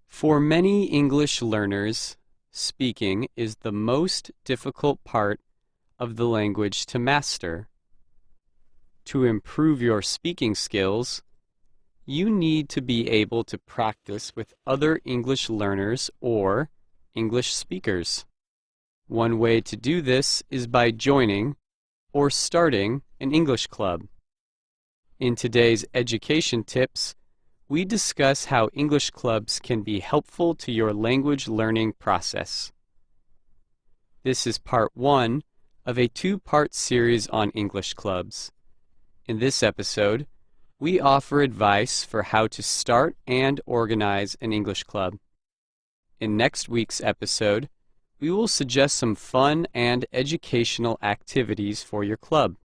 For many English learners, speaking is the most difficult part of the language to master. To improve your speaking skills, you need to be able to practice with other English learners or English speakers. One way to do this is by joining or starting an English club. In today's education tips, we discuss how English clubs can be helpful to your language learning process. This is part 1 of a 2-part series on English clubs. In this episode, we offer advice for how to start and organize an English club. In next week's episode, we will suggest some fun and educational activities for your club.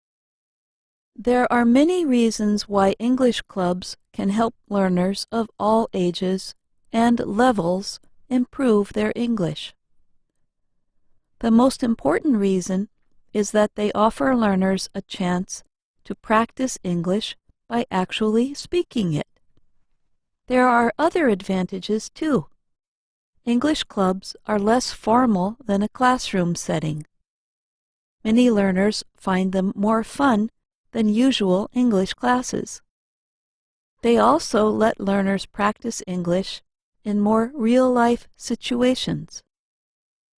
There are many reasons why English clubs can help learners of all ages and levels improve their English. The most important reason is that they offer learners a chance to practice English by actually speaking it. There are other advantages too. English clubs are less formal than a classroom setting. Many learners find them more fun than usual English classes. They also let learners practice English in more real-life situations.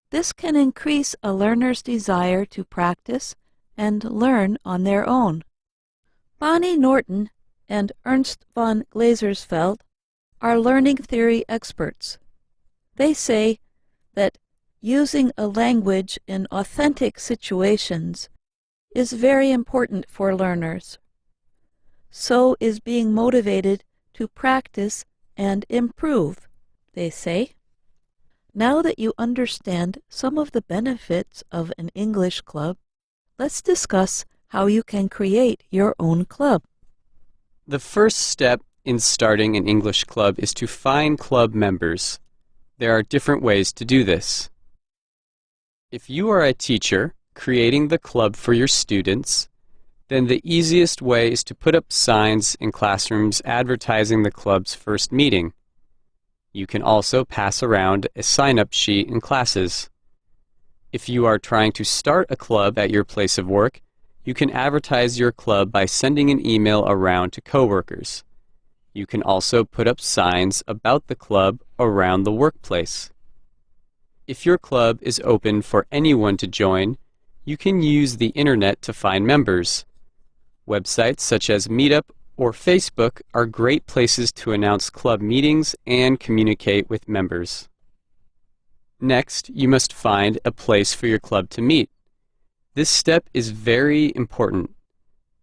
This can increase a learner's desire to practice and learn on their own. Bonnie Norton and Ernst von Glasersfeld are learning theory experts. They say that using a language in authentic situations is very important for learners. So is being motivated to practice and improve, they say. Now that you understand some of the benefits of an English club, let's discuss how you can create your own club. The first step in starting an English club is to find club members. There are different ways to do this. If you are a teacher creating the club for your students, then the easiest way is to put up signs in classrooms advertising the club's first meeting. You can also pass around a sign-up sheet in classes. If you are trying to start a club at your place of work, you can advertise your club by sending an email around to coworkers. You can also put up signs about the club around the workplace. If your club is open for anyone to join, you can use the internet to find members. Websites such as Meetup or Facebook are great places to announce club meetings and communicate with members. Next, you must find a place for your club to meet. This step is very important.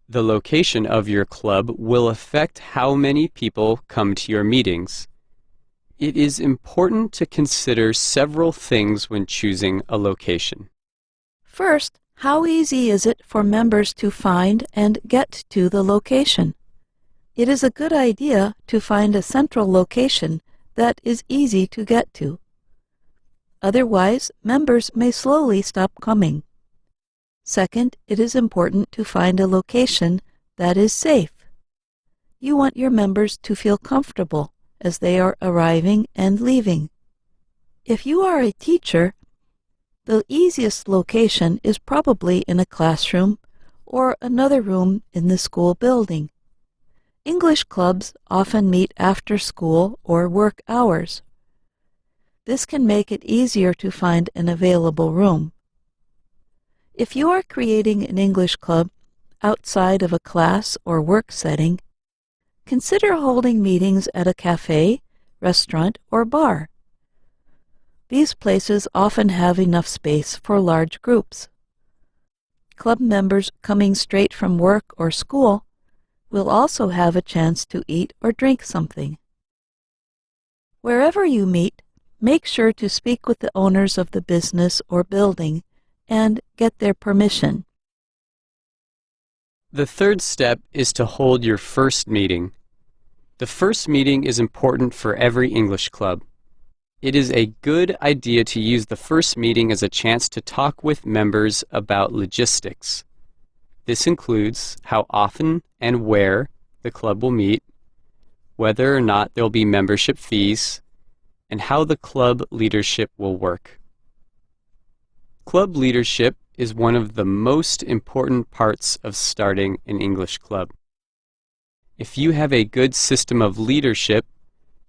The location of your club will affect how many people come to your meetings. It is important to consider several things when choosing a location. First, how easy is it for members to find and get to the location? It is a good idea to find a central location that is easy to get to. Otherwise, members may slowly stop coming. Second, it is important to find a location that is safe. You want your members to feel comfortable as they are arriving and leaving. If you are a teacher, the easiest location is probably in a classroom or another room in the school building. English clubs often meet after school or work hours. This can make it easier to find an available room. If you are creating an English club outside of a class or work setting, consider holding meetings at a cafe, restaurant, or bar. These places often have enough space for large groups. Club members coming straight from work or school will also have a chance to eat or drink something. Wherever you meet, make sure to speak with the owners of the business or building and get their permission. The third step is to hold your first meeting. The first meeting is important for every English club. It is a good idea to use the first meeting as a chance to talk with members about logistics. This includes how often and where the club will meet, whether or not there will be membership fees, and how the club leadership will work. Club leadership is one of the most important parts of starting an English club. If you have a good system of leadership,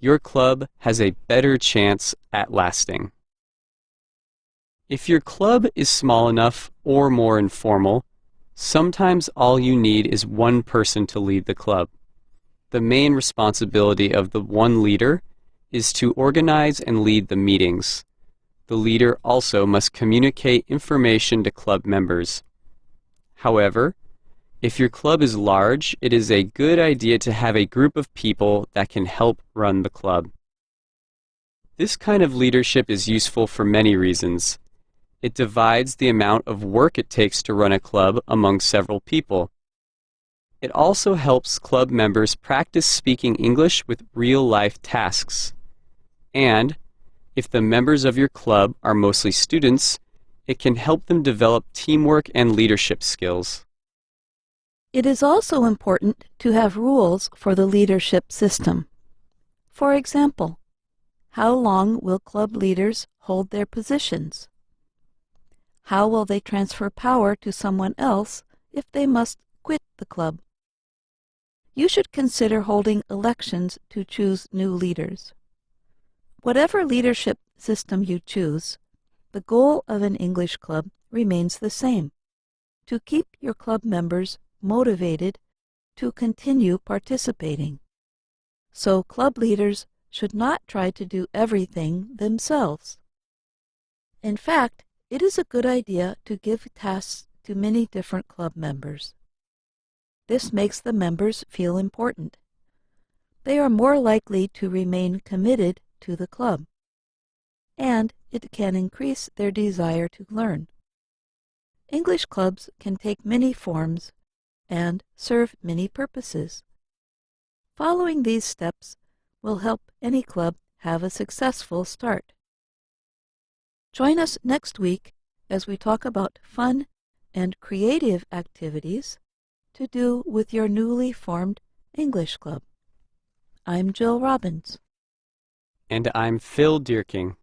your club has a better chance at lasting. If your club is small enough or more informal, sometimes all you need is one person to lead the club. The main responsibility of the one leader is to organize and lead the meetings. The leader also must communicate information to club members. However, if your club is large, it is a good idea to have a group of people that can help run the club. This kind of leadership is useful for many reasons. It divides the amount of work it takes to run a club among several people. It also helps club members practice speaking English with real-life tasks. And, if the members of your club are mostly students, it can help them develop teamwork and leadership skills. It is also important to have rules for the leadership system. For example, how long will club leaders hold their positions? How will they transfer power to someone else if they must quit the club? You should consider holding elections to choose new leaders. Whatever leadership system you choose, the goal of an English club remains the same: to keep your club members motivated to continue participating. So club leaders should not try to do everything themselves. In fact, it is a good idea to give tasks to many different club members. This makes the members feel important. They are more likely to remain committed to the club, and it can increase their desire to learn. English clubs can take many forms and serve many purposes. Following these steps will help any club have a successful start. Join us next week as we talk about fun and creative activities to do with your newly formed English club. I'm Jill Robbins. And I'm Phil Deerking.